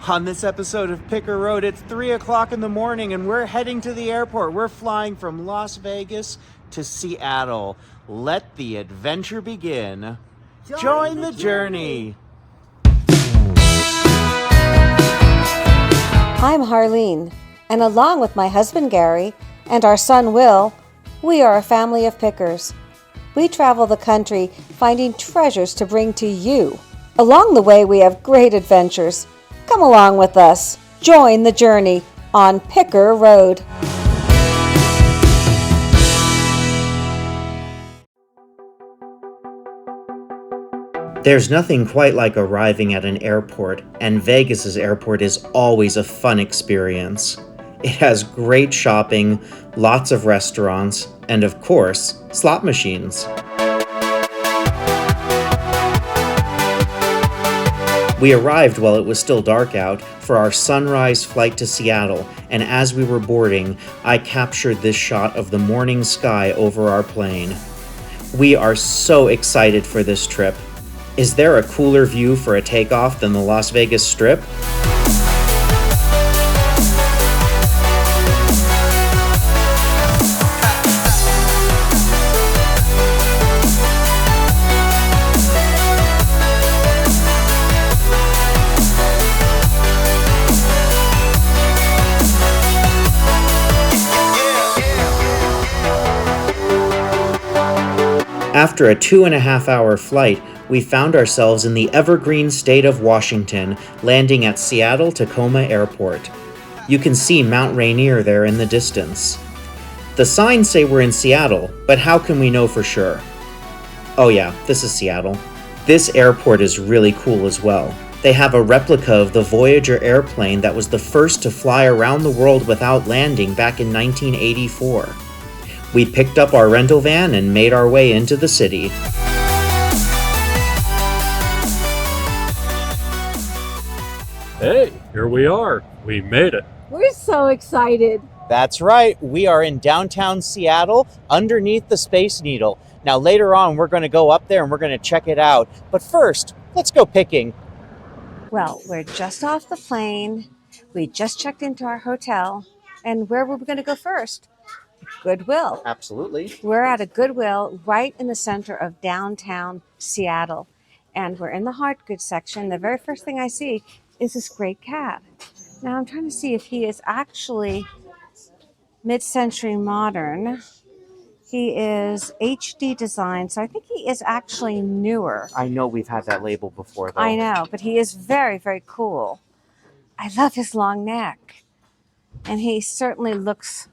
On this episode of Picker Road, it's 3 o'clock in the morning and we're heading to the airport. We're flying from Las Vegas to Seattle. Let the adventure begin. Join the journey. I'm Harleen, and along with my husband Gary and our son Will, we are a family of pickers. We travel the country finding treasures to bring to you. Along the way, we have great adventures. Come along with us. Join the journey on Picker Road. There's nothing quite like arriving at an airport, and Vegas's airport is always a fun experience. It has great shopping, lots of restaurants, and of course, slot machines. We arrived while it was still dark out for our sunrise flight to Seattle, and as we were boarding, I captured this shot of the morning sky over our plane. We are so excited for this trip. Is there a cooler view for a takeoff than the Las Vegas Strip? After a 2.5-hour flight, we found ourselves in the evergreen state of Washington, landing at Seattle-Tacoma Airport. You can see Mount Rainier there in the distance. The signs say we're in Seattle, but how can we know for sure? Oh yeah, this is Seattle. This airport is really cool as well. They have a replica of the Voyager airplane that was the first to fly around the world without landing back in 1984. We picked up our rental van and made our way into the city. Hey, here we are. We made it. We're so excited. That's right, we are in downtown Seattle, underneath the Space Needle. Now later on, we're going to go up there and we're going to check it out. But first, let's go picking. Well, we're just off the plane. We just checked into our hotel. And where were we going to go first? Goodwill. Absolutely. We're at a Goodwill right in the center of downtown Seattle. And we're in the hard goods section. The very first thing I see is this great cat. Now I'm trying to see if he is actually mid-century modern. He is HD design, so I think he is actually newer. I know we've had that label before, though. I know, but he is very, very cool. I love his long neck. And he certainly looks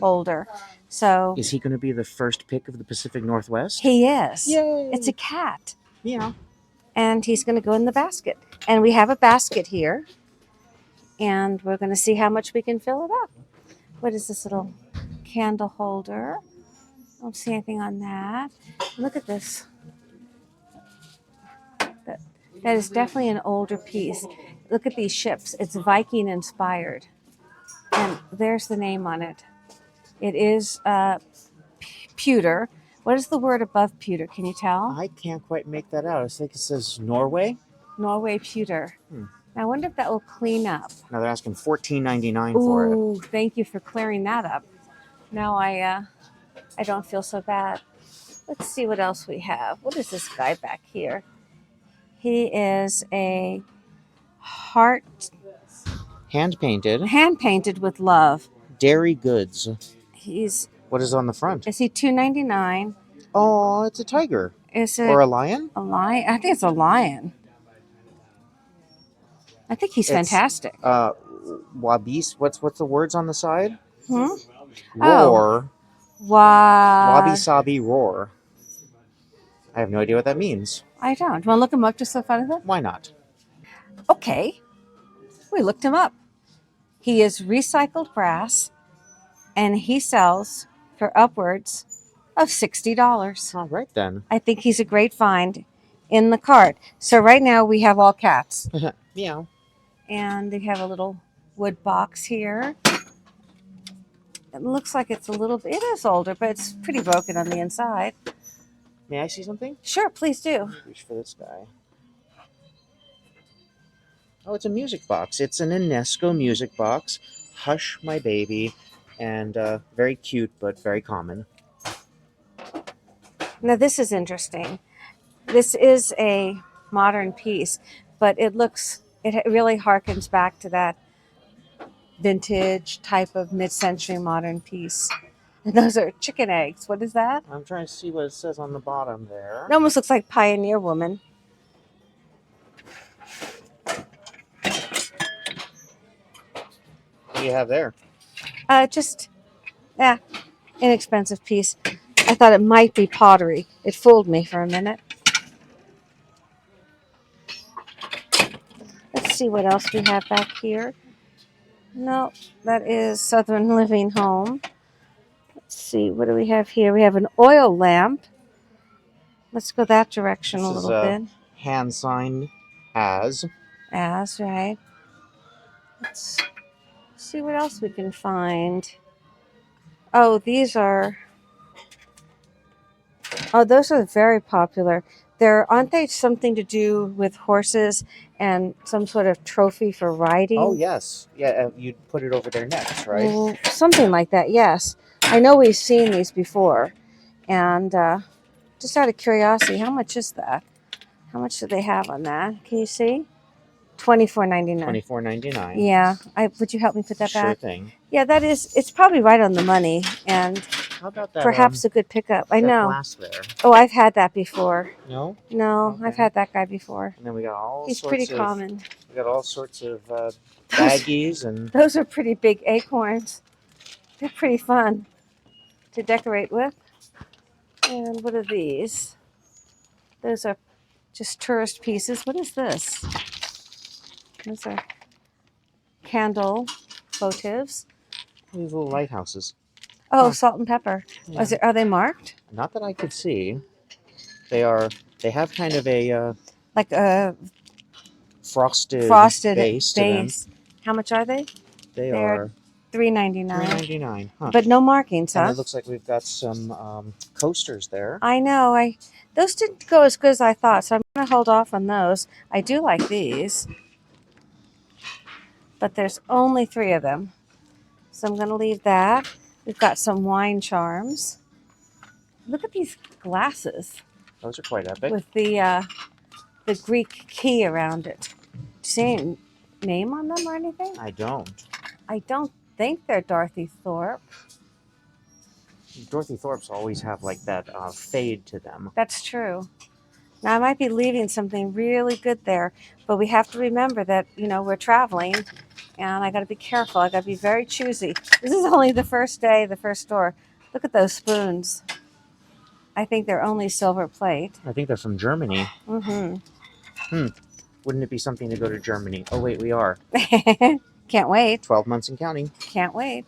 older. So Is he going to be the first pick of the Pacific Northwest? he is. Yay. It's a cat. Yeah. And he's going to go in the basket. And we have a basket here. And we're going to see how much we can fill it up. What is this little candle holder? I don't see anything on that. Look at this. That is definitely an older piece. Look at these ships. It's Viking inspired. And there's the name on it. It is pewter. What is the word above pewter? Can you tell? I can't quite make that out. I think it says Norway. Norway pewter. Now, I wonder if that will clean up. Now they're asking $14.99 for it. Ooh, thank you for clearing that up. Now I don't feel so bad. Let's see what else we have. What is this guy back here? He is a heart Hand painted with love. dairy goods. He's What is on the front? is he $2.99? Oh, it's a tiger. Is it Or a lion? a lion? I think it's a lion. I think he's fantastic. Wabis. What's the words on the side? Oh. Roar. Wabi sabi roar. I have no idea what that means. I don't. Do you want to look him up just for the fun of it? Why not? Okay. We looked him up. He is recycled brass, and he sells for upwards of $60. All right then. I think he's a great find in the cart. So right now we have all cats. Meow. And they have a little wood box here. It looks like it's a little, it is older, but it's pretty broken on the inside. May I see something? Sure, please do. Reach for this guy. Oh, it's a music box. It's an UNESCO music box. Hush, My Baby. And very cute, but very common. Now this is interesting. This is a modern piece, but it really harkens back to that vintage type of mid-century modern piece. And those are chicken eggs. What is that? I'm trying to see what it says on the bottom there. It almost looks like Pioneer Woman. What do you have there? Just, yeah, inexpensive piece. I thought it might be pottery. It fooled me for a minute. Let's see what else we have back here. No, that is Southern Living Home. Let's see, what do we have here? We have an oil lamp. Let's go that direction This a is little bit. hand signed as. As, right. Let's see what else we can find. Oh, those are very popular. Aren't they something to do with horses and some sort of trophy for riding? Oh, yes. Yeah, you'd put it over their necks, right? Something like that, yes. I know we've seen these before. And just out of curiosity, how much is that? How much do they have on that? Can you see? $24.99. $24.99. Yeah. Would you help me put that back? Sure thing. Yeah, it's probably right on the money. And How about that? perhaps a good pickup. I that know. glass there. Oh, I've had that before. No? No, Okay. I've had that guy before. And then we got all He's sorts pretty of, common. We got all sorts of baggies and Those are pretty big acorns. They're pretty fun to decorate with. And what are these? Those are just tourist pieces. What is this? Those are candle votives. these little lighthouses. Oh, Huh. salt and pepper. Yeah. Are they marked? Not that I could see. They have kind of a Like a frosted base. to them. How much are they? They're $3.99. $3.99. Huh. But no markings, huh? And it looks like we've got some coasters there. I know. Those didn't go as good as I thought, so I'm going to hold off on those. I do like these, but there's only 3 of them, so I'm going to leave that. We've got some wine charms. Look at these glasses Those are quite epic. with the Greek key around it. Do you see any name on them or anything? I don't. I don't think they're Dorothy Thorpe. Dorothy Thorpe's always have like that fade to them. That's true. Now, I might be leaving something really good there, but we have to remember that, we're traveling, and I got to be careful. I got to be very choosy. This is only the first day, the first store. Look at those spoons. I think they're only silver plate. I think they're from Germany. Mm-hmm. Wouldn't it be something to go to Germany? Oh, wait, we are. Can't wait. 12 months and counting. Can't wait.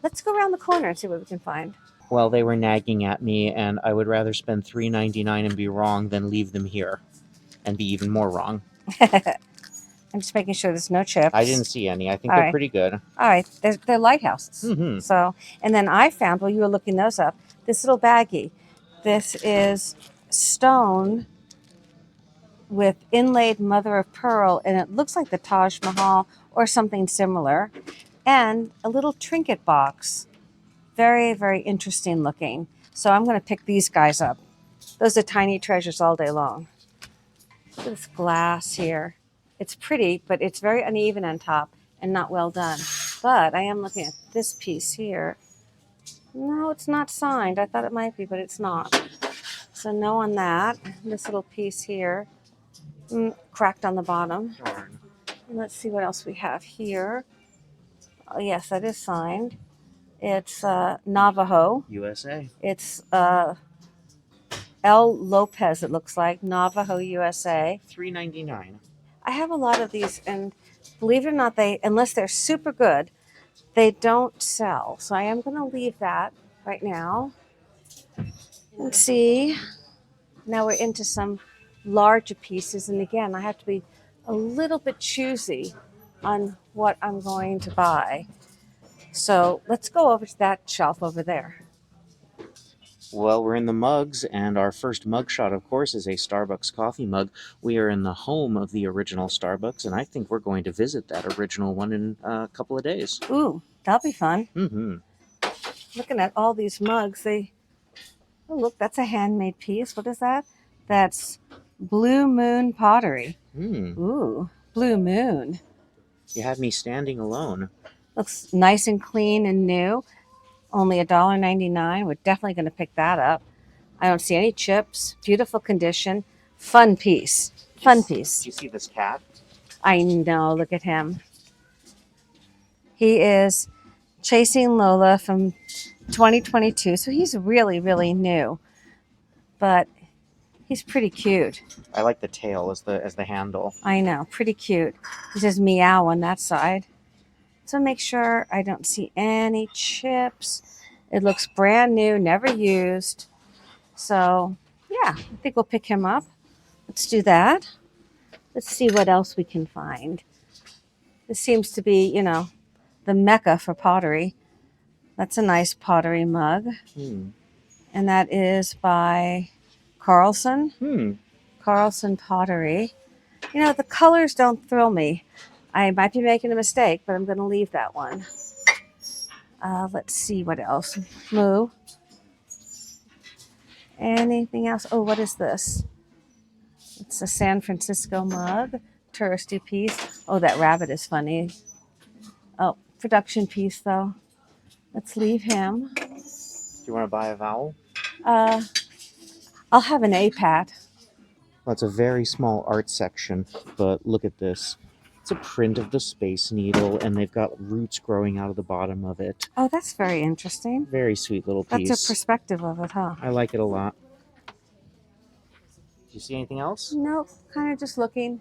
Let's go around the corner and see what we can find. Well, they were nagging at me, and I would rather spend $3.99 and be wrong than leave them here and be even more wrong. I'm just making sure there's no chips. I didn't see any. I think All they're right. pretty good. All right. They're lighthouses. Mm-hmm. So, and then I found, while you were looking those up, this little baggie. This is stone with inlaid mother of pearl, and it looks like the Taj Mahal or something similar, and a little trinket box. Very, very interesting looking. So I'm going to pick these guys up. Those are tiny treasures all day long. Look at this glass here. It's pretty, but it's very uneven on top and not well done. But I am looking at this piece here. No, it's not signed. I thought it might be, but it's not. So no on that. This little piece here, cracked on the bottom. Darn. And let's see what else we have here. Oh, yes, that is signed. It's Navajo. USA. It's L. Lopez, it looks like. Navajo, USA. $3.99. I have a lot of these, and believe it or not, unless they're super good, they don't sell. So I am going to leave that right now. Let's see. Now we're into some larger pieces, and again, I have to be a little bit choosy on what I'm going to buy. So let's go over to that shelf over there. Well, we're in the mugs, and our first mug shot, of course, is a Starbucks coffee mug. We are in the home of the original Starbucks, and I think we're going to visit that original one in a couple of days. Ooh, that'll be fun. Mm-hmm. Looking at all these mugs, oh, look, that's a handmade piece. What is that? That's Blue Moon pottery. Hmm. Ooh, Blue Moon. You had me standing alone. Looks nice and clean and new. Only $1.99. We're definitely going to pick that up. I don't see any chips. Beautiful condition. Fun piece. Fun Do piece. you see this cat? I know. Look at him. He is chasing Lola from 2022. So he's really, really new. But he's pretty cute. I like the tail as the handle. I know. Pretty cute. He says meow on that side. So make sure I don't see any chips. It looks brand new, never used. So, yeah, I think we'll pick him up. Let's do that. Let's see what else we can find. This seems to be, the mecca for pottery. That's a nice pottery mug. Hmm. And that is by Carlson. Hmm. Carlson Pottery. The colors don't thrill me. I might be making a mistake, but I'm going to leave that one. Let's see what else. Moo. Anything else? Oh, what is this? It's a San Francisco mug. Touristy piece. Oh, that rabbit is funny. Oh, production piece, though. Let's leave him. Do you want to buy a vowel? I'll have an A-pat. Well, it's a very small art section, but look at this. It's a print of the Space Needle, and they've got roots growing out of the bottom of it. Oh, that's very interesting. Very sweet little piece. That's a perspective of it, huh? I like it a lot. Do you see anything else? Nope, kind of just looking.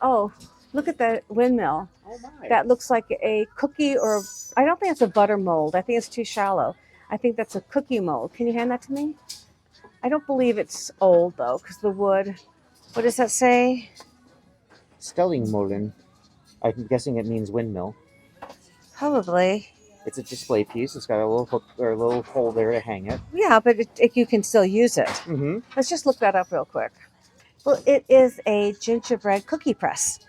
Oh, look at that windmill. Oh my. That looks like a cookie or I don't think it's a butter mold. I think it's too shallow. I think that's a cookie mold. Can you hand that to me? I don't believe it's old though, because the wood. What does that say? Stellingmolen. I'm guessing it means windmill. Probably. It's a display piece. It's got a little hook or a little hole there to hang it. Yeah, but you can still use it. Mm-hmm. Let's just look that up real quick. Well, it is a gingerbread cookie press.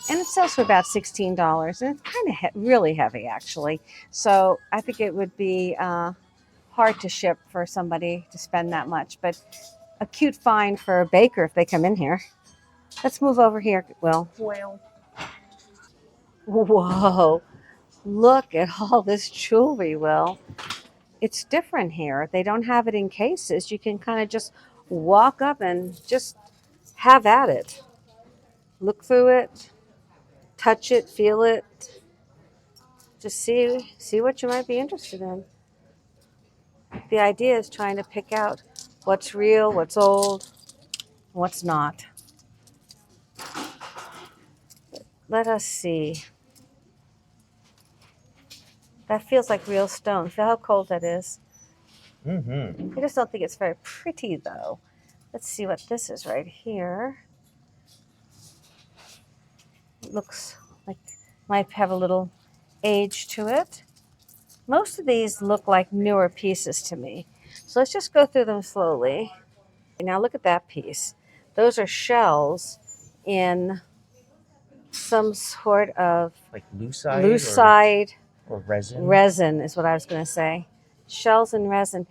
And it sells for about $16. And it's kind of really heavy, actually. So I think it would be hard to ship for somebody to spend that much. But a cute find for a baker if they come in here. Let's move over here, Will. Well. Whoa. Look at all this jewelry, Will. It's different here. They don't have it in cases. You can kind of just walk up and just have at it. Look through it. Touch it, feel it. Just see what you might be interested in. The idea is trying to pick out what's real, what's old, what's not. Let us see. That feels like real stone. Feel how cold that is. Mm-hmm. I just don't think it's very pretty, though. Let's see what this is right here. It looks like might have a little age to it. Most of these look like newer pieces to me. So let's just go through them slowly. Now look at that piece. Those are shells in some sort of Like lucite? lucite Or resin? resin is what I was going to say. Shells and resin.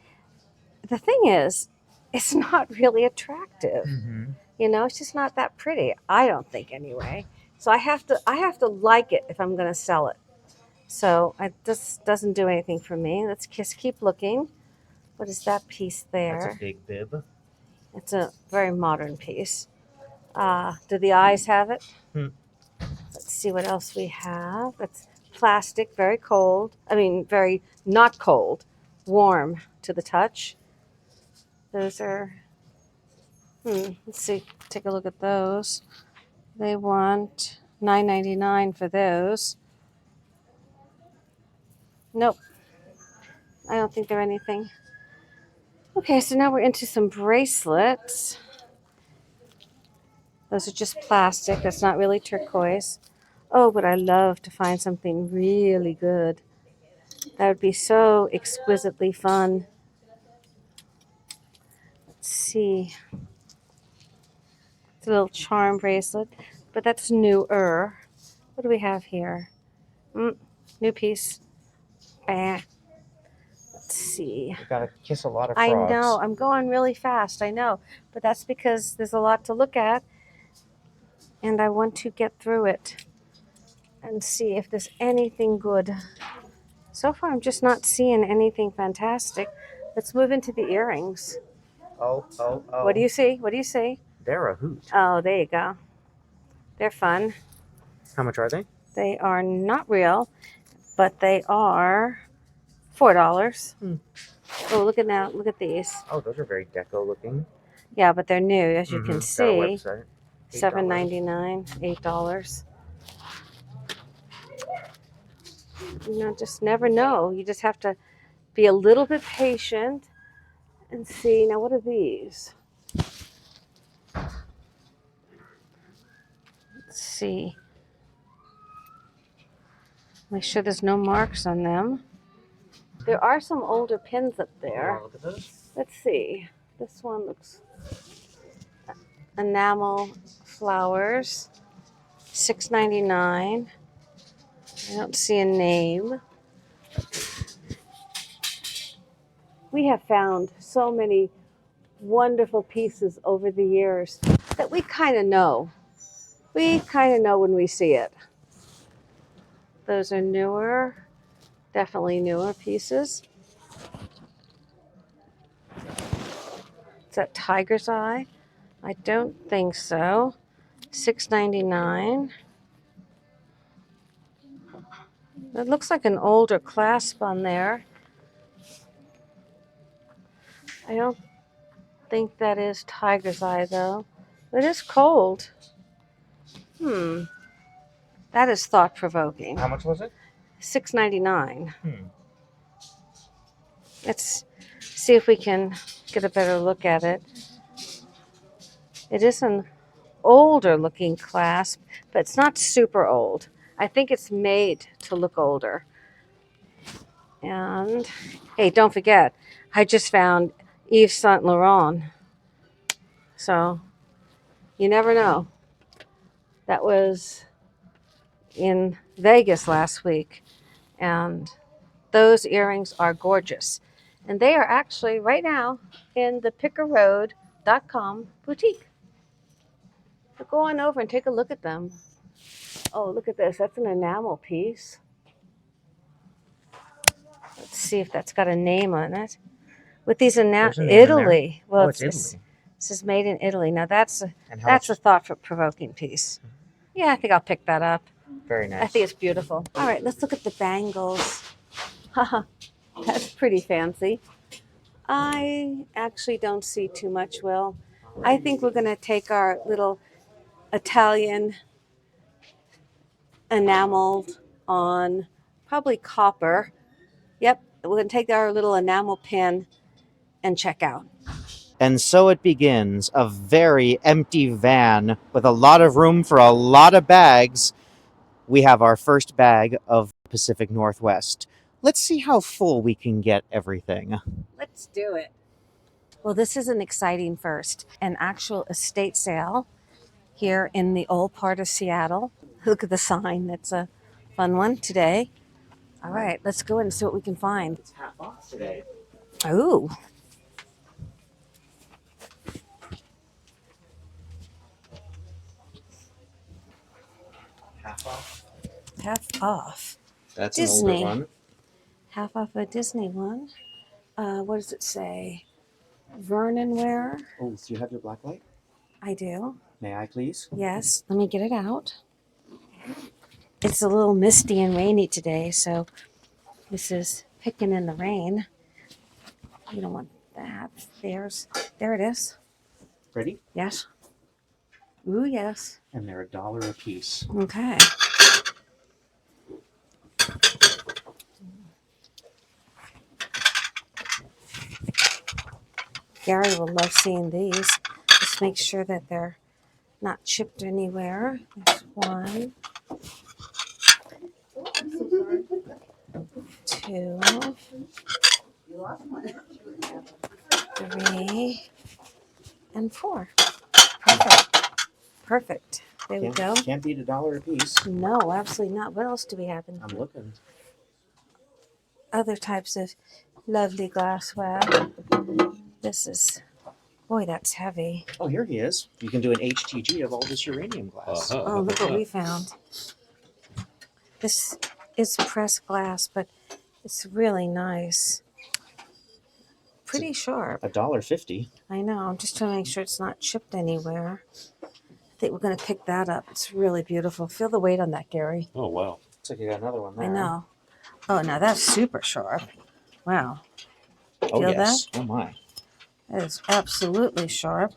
The thing is, it's not really attractive. Mm-hmm. It's just not that pretty. I don't think anyway. So I have to like it if I'm going to sell it. So this doesn't do anything for me. Let's just keep looking. What is that piece there? That's a big bib. It's a very modern piece. Do the eyes have it? Hmm. Let's see what else we have. It's plastic, very cold. I mean, very not cold, warm to the touch. Those are, let's see, take a look at those. They want $9.99 for those. Nope, I don't think they're anything. Okay, so now we're into some bracelets. Those are just plastic. That's not really turquoise. Oh, but I love to find something really good. That would be so exquisitely fun. Let's see. It's a little charm bracelet, but that's newer. What do we have here? New piece. Bah. Let's see. You gotta kiss a lot of I frogs. know. I'm going really fast. I know. But that's because there's a lot to look at. And I want to get through it and see if there's anything good. So far, I'm just not seeing anything fantastic. Let's move into the earrings. Oh. What do you see? What do you see? They're a hoot. Oh, there you go. They're fun. How much are they? They are not real, but they are $4. Oh, look at now. Look at these. Oh, those are very deco looking. Yeah, but they're new, as you can Got a see. website. $7.99, $8. You know, just never know. You just have to be a little bit patient and see. Now, what are these? Let's see. Make sure there's no marks on them. There are some older pins up there. Oh, look at those. Let's see. This one looks enamel flowers, $6.99. I don't see a name. We have found so many wonderful pieces over the years that we kind of know. We kind of know when we see it. Those are newer, definitely newer pieces. Is that tiger's eye? I don't think so. $6.99. It looks like an older clasp on there. I don't think that is tiger's eye though. It is cold. That is thought-provoking. How much was it? $6.99. Let's see if we can get a better look at it. It is an older looking clasp, but it's not super old. I think it's made to look older. And hey, don't forget, I just found Yves Saint Laurent. So you never know. That was in Vegas last week, and those earrings are gorgeous. And they are actually right now in the pickerroad.com boutique. So go on over and take a look at them. Oh, look at this. That's an enamel piece. Let's see if that's got a name on it. With these Italy. Well, it's Italy. This is made in Italy. Now that's a thought-provoking piece. Yeah, I think I'll pick that up. Very nice. I think it's beautiful. All right, let's look at the bangles. Haha, that's pretty fancy. I actually don't see too much, Will. I think we're going to take our little Italian enameled on probably copper. Yep, we're going to take our little enamel pin and check out. And so it begins, a very empty van with a lot of room for a lot of bags. We have our first bag of Pacific Northwest. Let's see how full we can get everything. Let's do it. Well, this is an exciting first, an actual estate sale here in the old part of Seattle. Look at the sign. That's a fun one today. All right, let's go and see what we can find. It's half off today. Ooh. Half off. Half off. That's Disney. an older one. Half off a Disney one. What does it say? Vernon wear. Oh, do you have your black light? I do. May I please? Yes. Let me get it out. It's a little misty and rainy today, so this is picking in the rain. You don't want that. There it is. Ready? Yes. Ooh, yes. And they're $1 a piece. Okay. Gary will love seeing these. Just make sure that they're not chipped anywhere. There's 1, 2, 3, and $4. Perfect. Perfect. There we go. Can't beat $1 a piece. No, absolutely not. What else do we have in I'm looking. other types of lovely glassware? This is, boy, that's heavy. Oh, here he is. You can do an HTG of all this uranium glass. Oh, look what we found. This is pressed glass, but it's really nice. Pretty sharp. $1.50. I know. I'm just trying to make sure it's not chipped anywhere. I think we're going to pick that up. It's really beautiful. Feel the weight on that, Gary. Oh, wow. Looks like you got another one there. I know. Oh, now that's super sharp. Wow. Oh, Feel yes. that? Oh, my. That is absolutely sharp.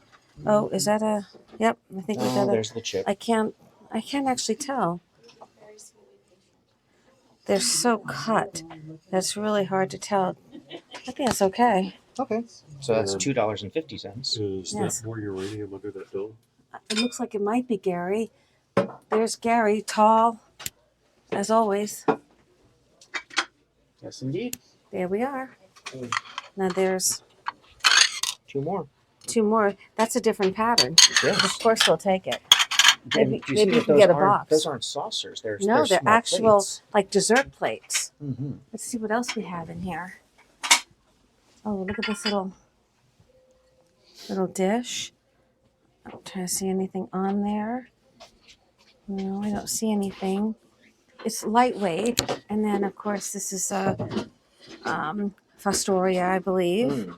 Oh, is that a... Yep, I think we got a... There's the chip. I can't actually tell. They're so cut. That's really hard to tell. I think that's okay. Okay. So that's $2.50. Is Yes. that more uranium under that dome? It looks like it might be Gary. There's Gary, tall, as always. Yes, indeed. There we are. Now there's 2 more. 2 more. That's a different pattern. Yes. Of course we'll take it. And Maybe do you see you that can those get a aren't- box. Those aren't saucers. They're No, they're small actual, plates. like dessert plates. Mm-hmm. Let's see what else we have in here. Oh, look at this little dish. I'm trying to see anything on there. No, I don't see anything. It's lightweight, and then of course this is a Fostoria, I believe.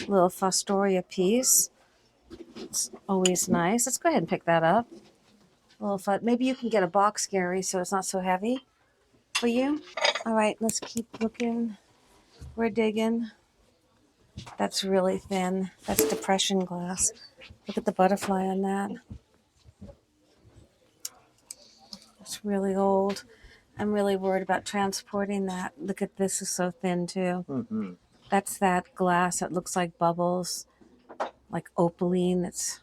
Little Fostoria piece. It's always nice. Let's go ahead and pick that up. A little fun. Maybe you can get a box, Gary, so it's not so heavy for you. All right, let's keep looking. We're digging. That's really thin. That's depression glass. Look at the butterfly on that. It's really old. I'm really worried about transporting that. Look at this, is so thin too. Mm-hmm. That's that glass that looks like bubbles, like opaline. It's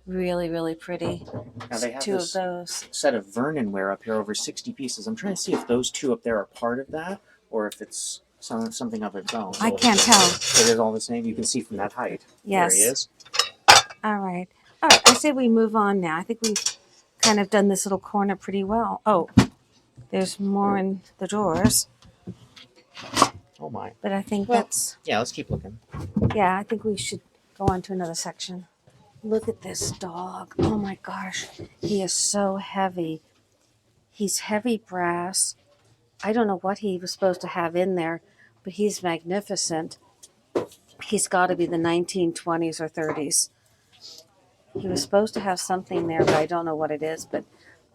really, really pretty. Now they have 2 of this those. set of Vernonware up here, over 60 pieces. I'm trying to see if those 2 up there are part of that, or if it's something of its own. I can't tell. It is all the same. You can see from that height. Yes. There he is. All right. I say we move on now. I think we've kind of done this little corner pretty well. Oh, there's more in the drawers, Oh my. but I think Well- that's, Yeah, let's keep looking. yeah, I think we should go on to another section. Look at this dog. Oh my gosh. He is so heavy. He's heavy brass. I don't know what he was supposed to have in there, but he's magnificent. He's got to be the 1920s or 30s. He was supposed to have something there, but I don't know what it is, but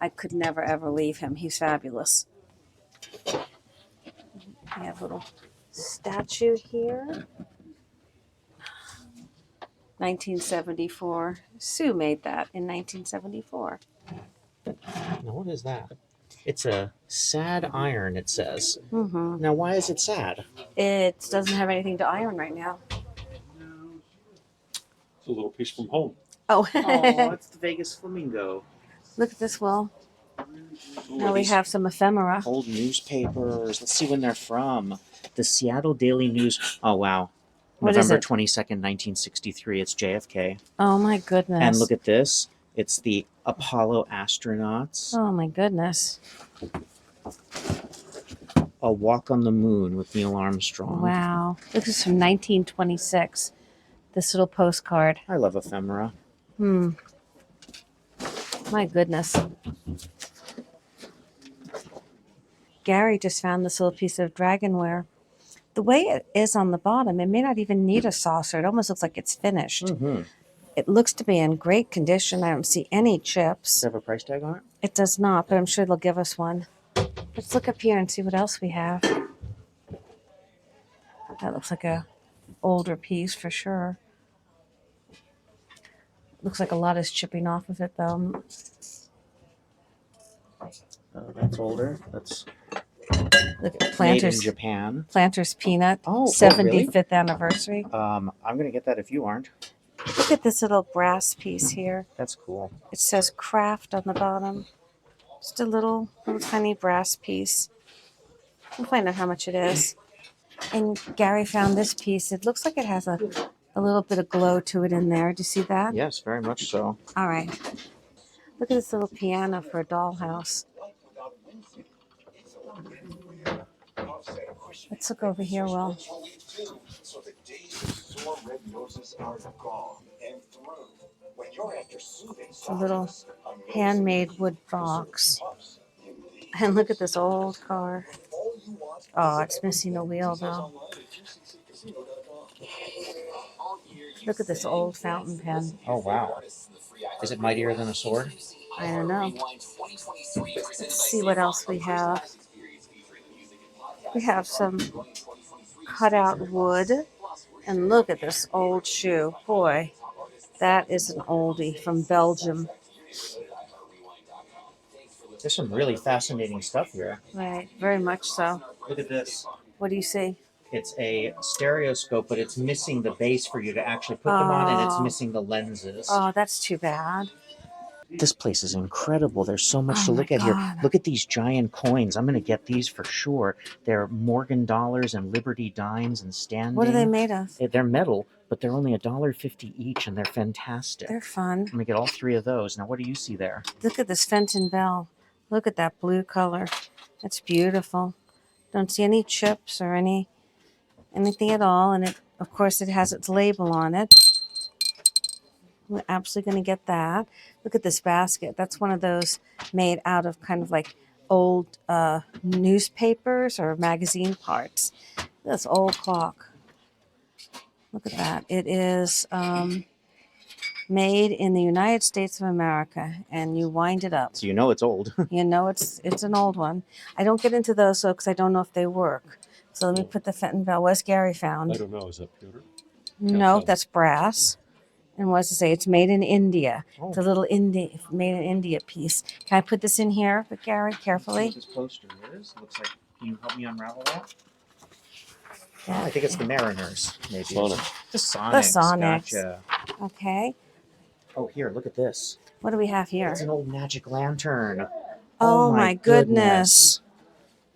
I could never ever leave him. He's fabulous. We have a little statue here. 1974. Sue made that in 1974. Now, what is that? It's a sad iron, it says. Mm-hmm. Now, why is it sad? It doesn't have anything to iron right now. It's a little piece from home. Oh, Oh, it's the Vegas flamingo. look at this, Will. Oh, Now we these have some ephemera. old newspapers. Let's see when they're from. The Seattle Daily News. Oh, wow. What is November it? 22nd, 1963. It's JFK. Oh my goodness. And look at this. It's the Apollo astronauts. Oh my goodness. A Walk on the Moon with Neil Armstrong. Wow. This is from 1926. This little postcard. I love ephemera. My goodness. Gary just found this little piece of dragonware. The way it is on the bottom, it may not even need a saucer. It almost looks like it's finished. Mm-hmm. It looks to be in great condition. I don't see any chips. Does it have a price tag on it? It does not, but I'm sure they'll give us one. Let's look up here and see what else we have. That looks like a older piece for sure. Looks like a lot is chipping off of it though. That's older. That's Look at made in Planters. Japan. Planters Peanut. Oh, 75th anniversary. I'm going to get that if you aren't. Look at this little brass piece here. That's cool. It says craft on the bottom. Just a little tiny brass piece. We'll find out how much it is. And Gary found this piece. It looks like it has a a little bit of glow to it in there. Do you see that? Yes, very much so. All right. Look at this little piano for a dollhouse. Let's look over here, Will. It's a little handmade wood box. And look at this old car. Oh, it's missing a wheel, though. Look at this old fountain pen. Oh, wow. Is it mightier than a sword? I don't know. Let's see what else we have. We have some cutout wood. And look at this old shoe. Boy, that is an oldie from Belgium. There's some really fascinating stuff here. Right, very much so. Look at this. What do you see? It's a stereoscope, but it's missing the base for you to actually put them on, and it's missing the lenses. Oh, that's too bad. This place is incredible. There's so much to my look at God. here. Look at these giant coins. I'm going to get these for sure. They're Morgan dollars and Liberty dimes and standing. What are they made of? They're metal, but they're only $1.50 each, and they're fantastic. They're fun. I'm going to get all 3 of those. Now, what do you see there? Look at this Fenton Bell. Look at that blue color. That's beautiful. Don't see any chips or anything at all. And it, of course, it has its label on it. We're absolutely going to get that. Look at this basket. That's one of those made out of kind of like old newspapers or magazine parts. This old clock. Look at that. It is made in the United States of America, and you wind it up. So you know it's old. You know it's an old one. I don't get into those though because I don't know if they work. So let me put the Fenton Bell. What's Gary found? I don't know. Is that pewter? No, that's brass. And what does it say? It's made in India. Oh. It's a little made in India piece. Can I put this in here, but Gary, carefully? This poster is. Looks like. Can you help me unravel that? Yeah. Oh, I think it's the Mariners. Maybe. Sonic. The Sonics. The Sonics. Gotcha. Okay. Oh, here, look at this. What do we have here? It's an old magic lantern. Oh my goodness.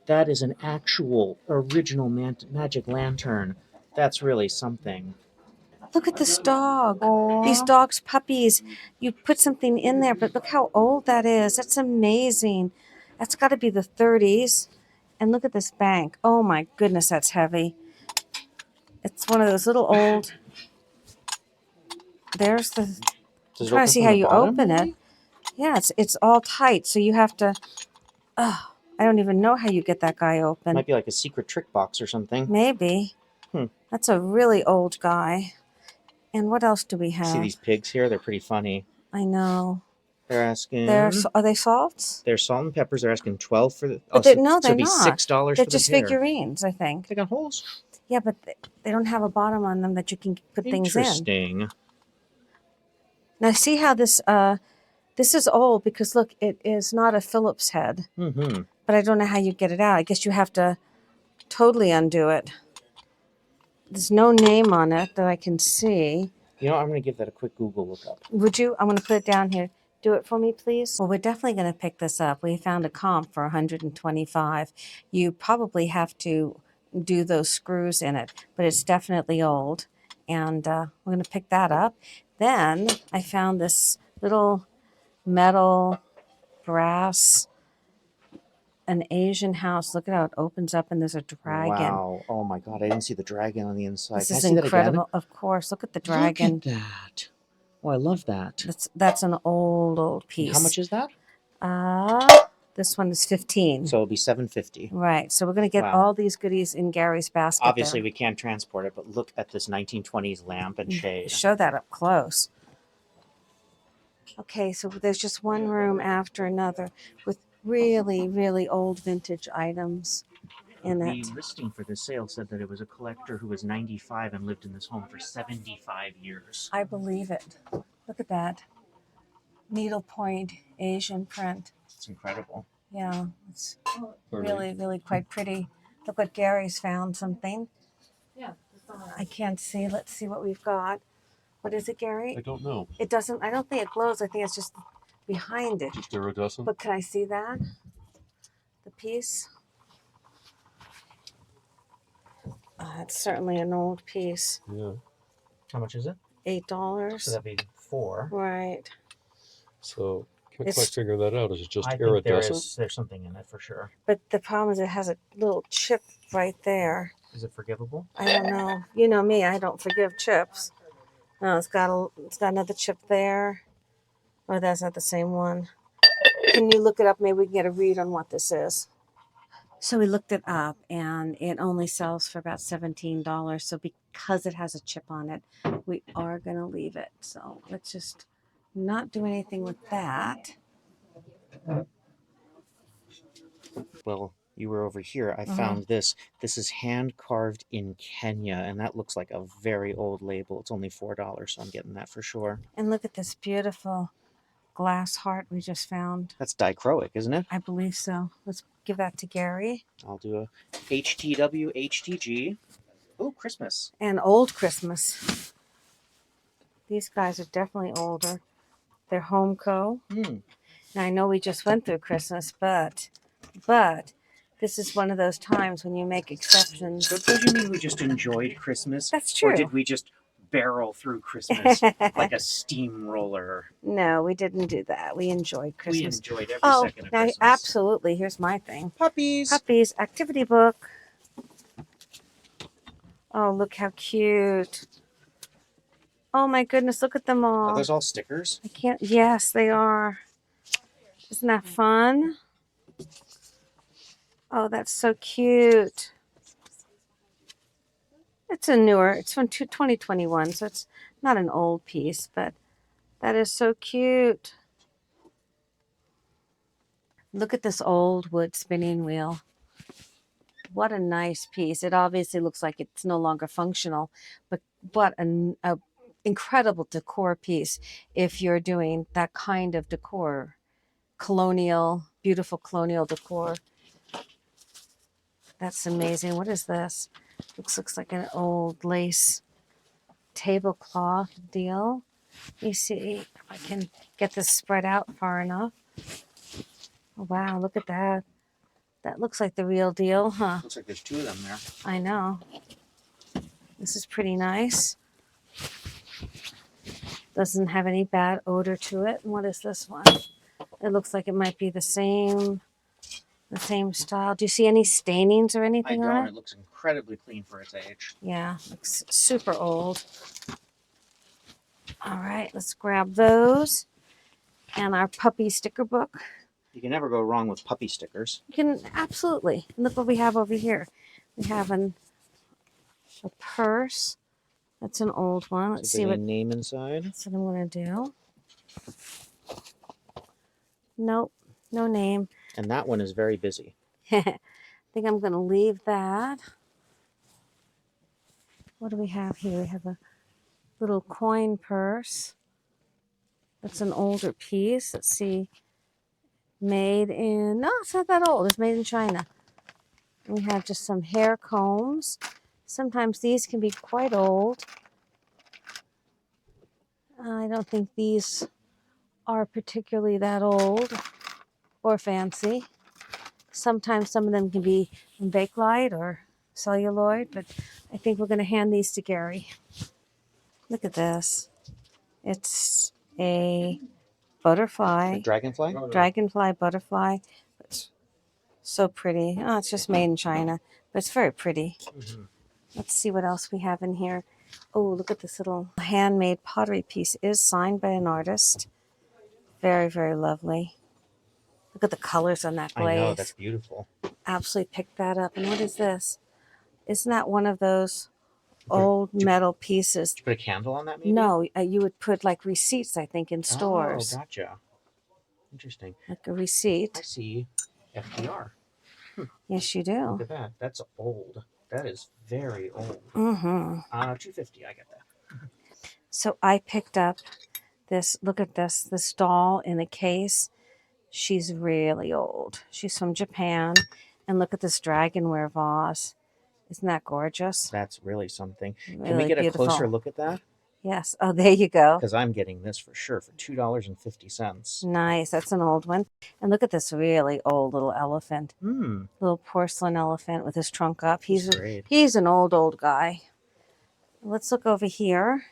That is an actual original magic lantern. That's really something. Look at this dog. Aww. These dogs, puppies. You put something in there, but look how old that is. That's amazing. That's got to be the 30s. And look at this bank. Oh my goodness, that's heavy. It's one of those little old. There's the. I'm trying to see how you open it. Yeah, it's all tight, so you have to. I don't even know how you get that guy open. Might be like a secret trick box or something. Maybe. That's a really old guy. And what else do we have? See these pigs here? They're pretty funny. I know. They're asking. Are they salts? They're salt and peppers. They're asking 12 for the. But no, they're so not. $6 They're for just the pair. figurines, I think. They got holes. Yeah, but they don't have a bottom on them that you can put things in. Interesting. Now see how this is old because look, it is not a Phillips head. Mm-hmm. But I don't know how you get it out. I guess you have to totally undo it. There's no name on it that I can see. You know, I'm going to give that a quick Google look up. Would you? I'm going to put it down here. Do it for me, please. Well, we're definitely going to pick this up. We found a comp for $125. You probably have to do those screws in it, but it's definitely old. And we're going to pick that up. Then I found this little metal brass, an Asian house. Look at how it opens up and there's a dragon. Wow. Oh my God. I didn't see the dragon on the inside. This is incredible. Of course. Look at the dragon. Look at that. Oh, I love that. That's an old piece. How much is that? This one is $15. So it'll be $7.50. Right. So we're going to get all these goodies in Gary's basket. Obviously, we can't transport it, but look at this 1920s lamp and shade. Show that up close. Okay, so there's just one room after another with really, really old vintage items in it. The listing for this sale said that it was a collector who was 95 and lived in this home for 75 years. I believe it. Look at that. Needlepoint Asian print. It's incredible. Yeah, it's really, really quite pretty. Look what Gary's found something. Yeah. I can't see. Let's see what we've got. What is it, Gary? I don't know. It doesn't, I don't think it glows. I think it's just behind it. Just iridescent? But can I see that? The piece? It's certainly an old piece. Yeah. How much is it? $8. So that'd be 4. Right. So can't It's- quite figure that out. Is it just I think iridescent? there's something in it for sure. But the problem is it has a little chip right there. Is it forgivable? I don't know. You know me, I don't forgive chips. No, it's got another chip there. Oh, that's not the same one. Can you look it up? Maybe we can get a read on what this is. So we looked it up, and it only sells for about $17. So because it has a chip on it, we are going to leave it. So let's just not do anything with that. Well, you were over here. I Mhm. found this. This is hand carved in Kenya, and that looks like a very old label. It's only $4, so I'm getting that for sure. And look at this beautiful glass heart we just found. That's dichroic, isn't it? I believe so. Let's give that to Gary. I'll do a HTW HTG. Oh, Christmas. And Old Christmas. These guys are definitely older. They're Homeco. Now I know we just went through Christmas, but this is one of those times when you make exceptions. So do you mean we just enjoyed Christmas? That's true. Or did we just barrel through Christmas like a steamroller? No, we didn't do that. We enjoyed We Christmas. enjoyed every Oh, second of now Christmas. absolutely. Here's my thing. Puppies. Puppies activity book. Oh, look how cute. Oh my goodness, look at them all. Are those all stickers? I can't. Yes, they are. Isn't that fun? Oh, that's so cute. It's from 2021, so it's not an old piece, but that is so cute. Look at this old wood spinning wheel. What a nice piece. It obviously looks like it's no longer functional, but what an incredible decor piece if you're doing that kind of decor. Beautiful colonial decor. That's amazing. What is this? Looks like an old lace tablecloth deal. Let me see if I can get this spread out far enough. Oh, wow, look at that. That looks like the real deal, huh? Looks like there's 2 of them there. I know. This is pretty nice. Doesn't have any bad odor to it. And what is this one? It looks like it might be the same style. Do you see any stainings or I anything don't. on It it? looks incredibly clean for its age. Yeah, looks super old. All right, let's grab those. And our puppy sticker book. You can never go wrong with puppy stickers. You can absolutely. Look what we have over here. We have a purse. That's an old one. Let's see what name inside. that's what I'm gonna do. Nope, no name. And that one is very busy. I think I'm gonna leave that. What do we have here? We have a little coin purse. That's an older piece. Let's see. Made in, no, it's not that old. It's made in China. We have just some hair combs. Sometimes these can be quite old. I don't think these are particularly that old or fancy. Sometimes some of them can be Bakelite or celluloid, but I think we're going to hand these to Gary. Look at this. It's a butterfly. Dragonfly? Dragonfly butterfly. It's so pretty. Oh, it's just made in China, but it's very pretty. Mm-hmm. Let's see what else we have in here. Oh, look at this little handmade pottery piece. It is signed by an artist. Very, very lovely. Look at the colors on that glaze. I know, that's beautiful. Absolutely picked that up. And what is this? Isn't that one of those old metal pieces? Did you put a candle on that maybe? No, you would put like receipts, I think, in stores. Oh, gotcha. Interesting. Like a receipt. I see FDR. Yes, you do. Look at that. That's old. That is very old. Mm-hmm. $250. I get that. So I picked up this. Look at this doll in a case. She's really old. She's from Japan. And look at this dragonware vase. Isn't that gorgeous? That's really something. Really Can we get beautiful. a closer look at that? Yes. Oh, there you go. Because I'm getting this for sure for $2.50. Nice. That's an old one. And look at this really old little elephant. Little porcelain elephant with his trunk up. Great. He's an old guy. Let's look over here.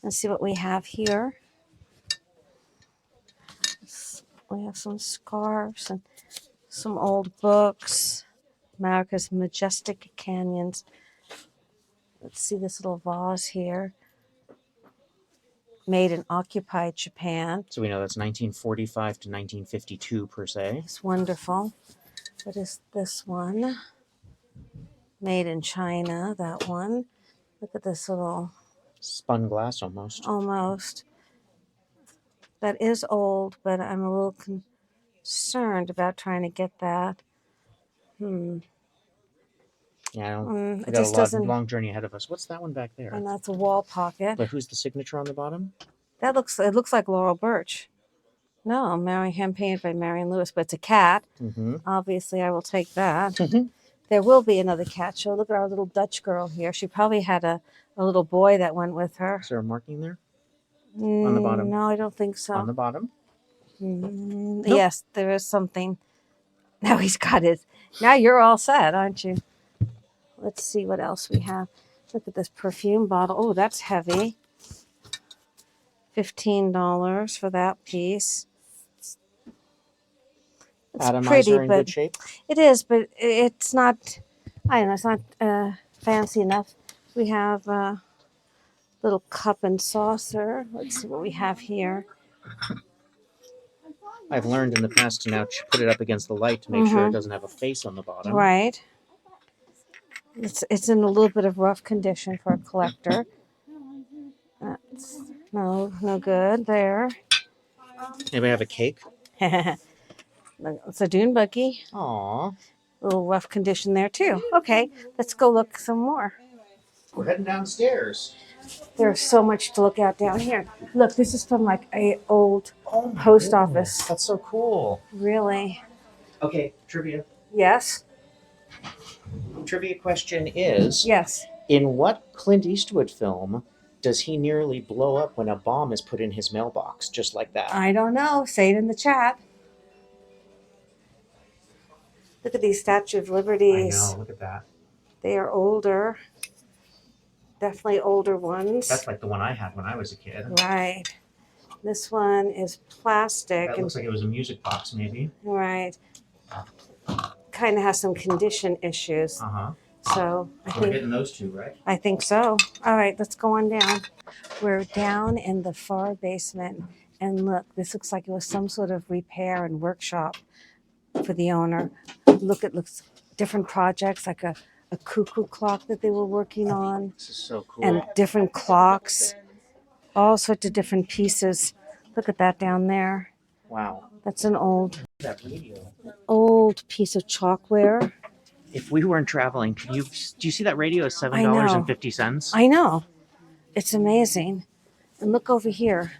Let's see what we have here. We have some scarves and some old books. America's Majestic Canyons. Let's see this little vase here. Made in occupied Japan. So we know that's 1945 to 1952 per se. It's wonderful. What is this one? Made in China, that one. Look at this little... Spun glass almost. Almost. That is old, but I'm a little concerned about trying to get that. Yeah, It we got just a doesn't... long journey ahead of us. What's that one back there? And that's a wall pocket. But who's the signature on the bottom? It looks like Laurel Birch. No, hand painted by Marion Lewis, but it's a cat. Mm-hmm. Obviously, I will take that. There will be another cat show. Look at our little Dutch girl here. She probably had a little boy that went with her. Is there a marking there? On the bottom? No, I don't think so. On the bottom? Nope. Yes, there is something. Now he's got his... Now you're all set, aren't you? Let's see what else we have. Look at this perfume bottle. Oh, that's heavy. $15 for that piece. It's Atomizer pretty, in but good shape? it is, but it's not, I don't know, it's not fancy enough. We have a little cup and saucer. Let's see what we have here. I've learned in the past to now put it up against the light to make sure it doesn't have a face on the bottom. Right. It's in a little bit of rough condition for a collector. That's no good there. Anybody have a cake? It's a dune buggy. Aww. A little rough condition there too. Okay, let's go look some more. We're heading downstairs. There's so much to look at down here. Look, this is from like a old post office. That's so cool. Really? Okay, trivia. Yes. Trivia question is, Yes. in what Clint Eastwood film does he nearly blow up when a bomb is put in his mailbox, just like that? I don't know. Say it in the chat. Look at these Statue of Liberties. I know, look at that. They are older. Definitely older ones. That's like the one I had when I was a kid. Right. This one is plastic. That looks like it was a music box, maybe. Right. Kind of has some condition issues. Uh-huh. So We're getting those two, right? I think so. All right, let's go on down. We're down in the far basement. And look, this looks like it was some sort of repair and workshop for the owner. Look, it looks different projects, like a cuckoo clock that they were working on. This is so cool. And different clocks. All sorts of different pieces. Look at that down there. Wow. That's an old Radio. piece of chalkware. If we weren't traveling, do you see that radio is $7.50? I know. It's amazing. And look over here.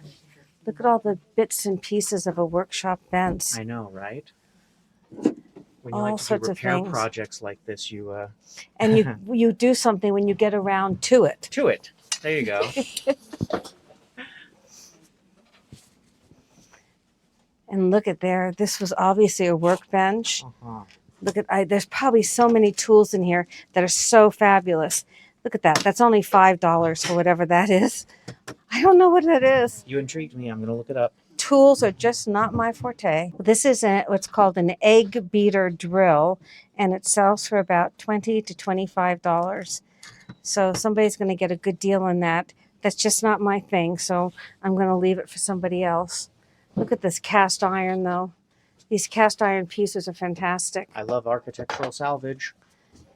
Look at all the bits and pieces of a workshop bench. I know, right? When you All like to do sorts of repair things. projects like this, you And you do something when you get around to it. to it. There you go. And look at there. This was obviously a workbench. Uh-huh. Look at there's probably so many tools in here that are so fabulous. Look at that. That's only $5 for whatever that is. I don't know what that is. You intrigued me. I'm going to look it up. Tools are just not my forte. This is what's called an egg beater drill, and it sells for about $20 to $25. So somebody's going to get a good deal on that. That's just not my thing, so I'm going to leave it for somebody else. Look at this cast iron, though. These cast iron pieces are fantastic. I love architectural salvage.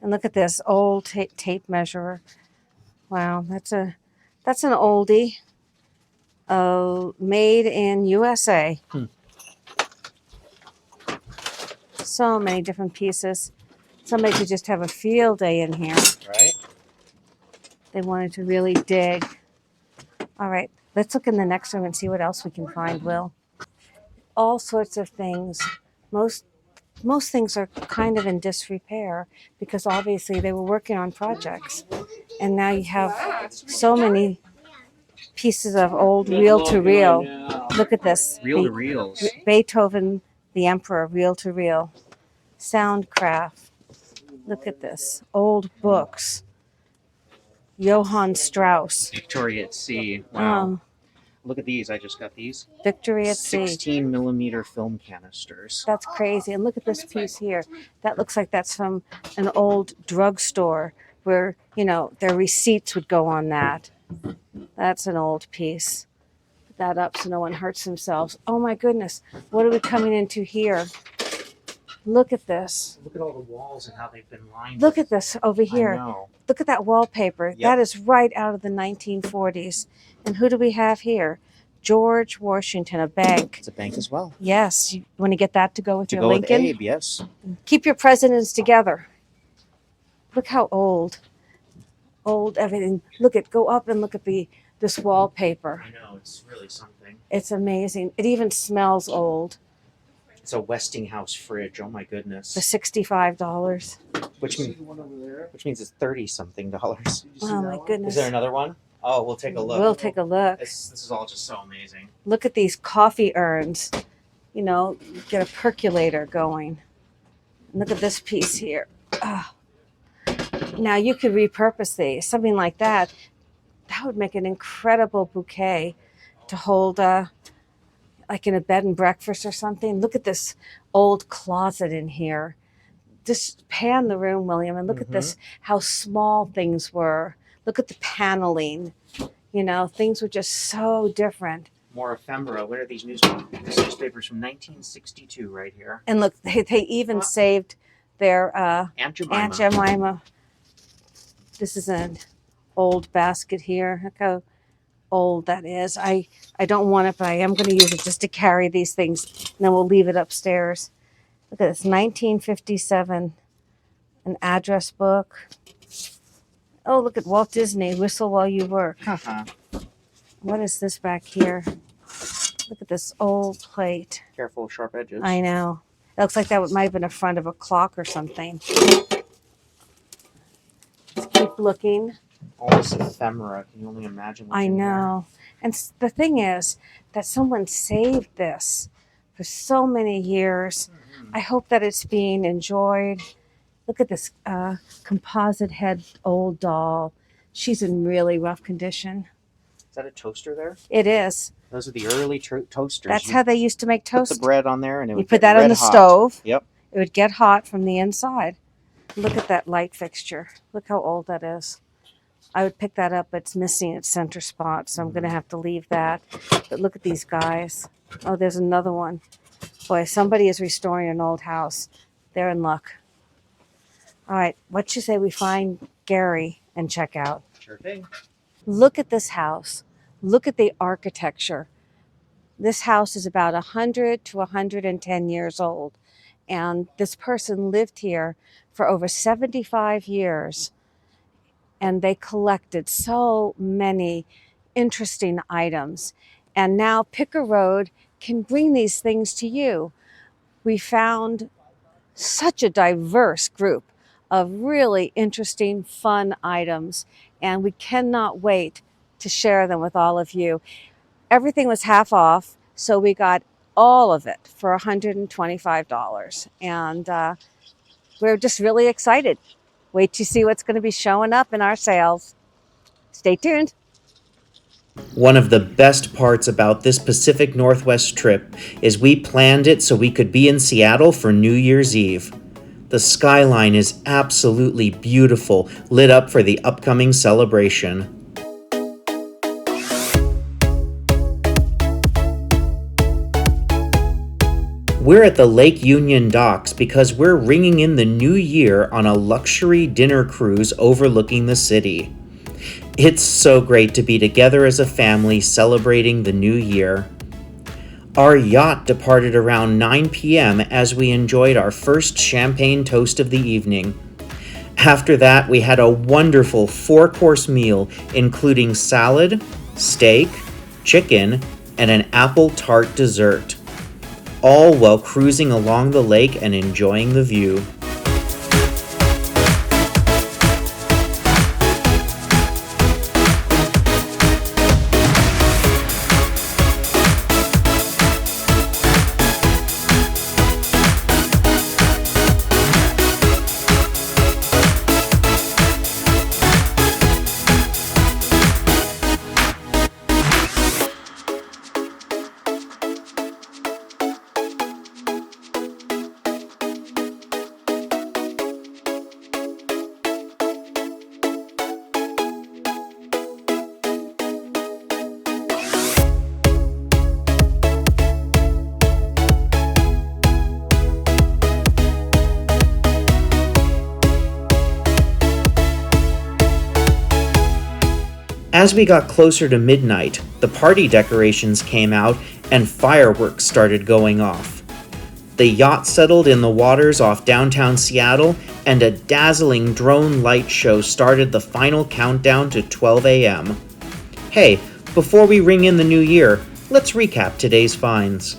And look at this old tape measurer. Wow, that's an oldie. Made in USA. So many different pieces. Somebody could just have a field day in here. Right? They wanted to really dig. All right, let's look in the next room and see what else we can find, Will. All sorts of things. Most things are kind of in disrepair because obviously they were working on projects. And now you have so many pieces of old reel-to-reel. Look at this. Reel-to-reels. Beethoven, the Emperor, reel-to-reel. Soundcraft. Look at this. Old books. Johann Strauss. Victoria at Sea. Wow. Um, Look at these. I just got these. Victory at Sea. 16 millimeter film canisters. That's crazy. And look at this piece here. That looks like that's from an old drugstore where, you know, their receipts would go on that. That's an old piece. Put that up so no one hurts themselves. Oh my goodness. What are we coming into here? Look at this. Look at all the walls and how they've been lined. Look at this over I here. know. Look at that wallpaper. Yep. That is right out of the 1940s. And who do we have here? George Washington, a bank. It's a bank as well. Yes. You want to get that to go with To your go Lincoln? with Abe, yes. Keep your presidents together. Look how old everything. Go up and look at this wallpaper. I know, it's really something. It's amazing. It even smells old. It's a Westinghouse fridge. Oh my goodness. For $65. Which means it's 30 something dollars. Oh my goodness. Is there another one? Oh, we'll take a look. We'll take a look. This is all just so amazing. Look at these coffee urns. You know, get a percolator going. And look at this piece here. Oh. Now you could repurpose these. Something like that. That would make an incredible bouquet to hold like in a bed and breakfast or something. Look at this old closet in here. Just pan the room, William, and look at this, how small things were. Look at the paneling. You know, things were just so different. More ephemera. What are these newspapers? This newspaper's from 1962 right here. And look, they even saved their Aunt Jemima. Aunt Jemima. This is an old basket here. Look how old that is. I don't want it, but I am going to use it just to carry these things. And then we'll leave it upstairs. Look at this, 1957, an address book. Oh, look at Walt Disney, Whistle While You Work. What is this back here? Look at this old plate. Careful of sharp edges. I know. It looks like that might have been a front of a clock or something. Let's keep looking. All this ephemera. Can you only imagine what's I in know. And the thing is that someone saved this for so many years. I hope that it's being enjoyed. Look at this composite head old doll. She's in really rough condition. Is that a toaster there? It is. Those are the early toasters. That's how they used to make toast. Put the bread on there and it would You put get that on red the hot. stove. Yep. It would get hot from the inside. Look at that light fixture. Look how old that is. I would pick that up, but it's missing its center spot, so I'm going to have to leave that. But look at these guys. Oh, there's another one. Boy, somebody is restoring an old house. They're in luck. All right, what you say we find Gary and check out? Sure thing. Look at this house. Look at the architecture. This house is about 100 to 110 years old. And this person lived here for over 75 years. And they collected so many interesting items. And now Picker Road can bring these things to you. We found such a diverse group of really interesting, fun items. And we cannot wait to share them with all of you. Everything was half off, so we got all of it for $125. And we're just really excited. Wait to see what's going to be showing up in our sales. Stay tuned. One of the best parts about this Pacific Northwest trip is we planned it so we could be in Seattle for New Year's Eve. The skyline is absolutely beautiful, lit up for the upcoming celebration. We're at the Lake Union docks because we're ringing in the new year on a luxury dinner cruise overlooking the city. It's so great to be together as a family celebrating the new year. Our yacht departed around 9 p.m. as we enjoyed our first champagne toast of the evening. After that, we had a wonderful 4-course meal including salad, steak, chicken, and an apple tart dessert, all while cruising along the lake and enjoying the view. As we got closer to midnight, the party decorations came out and fireworks started going off. The yacht settled in the waters off downtown Seattle, and a dazzling drone light show started the final countdown to 12 a.m. Hey, before we ring in the new year, let's recap today's finds.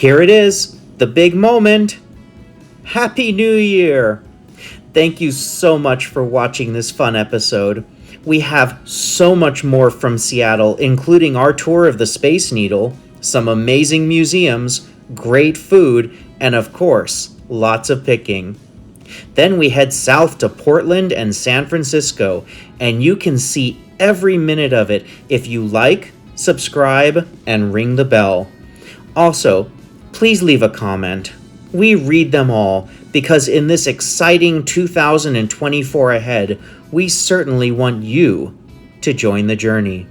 Here it is, the big moment. Happy New Year! Thank you so much for watching this fun episode. We have so much more from Seattle, including our tour of the Space Needle, some amazing museums, great food, and of course, lots of picking. Then we head south to Portland and San Francisco, and you can see every minute of it if you like, subscribe, and ring the bell. Also, please leave a comment. We read them all because in this exciting 2024 ahead, we certainly want you to join the journey.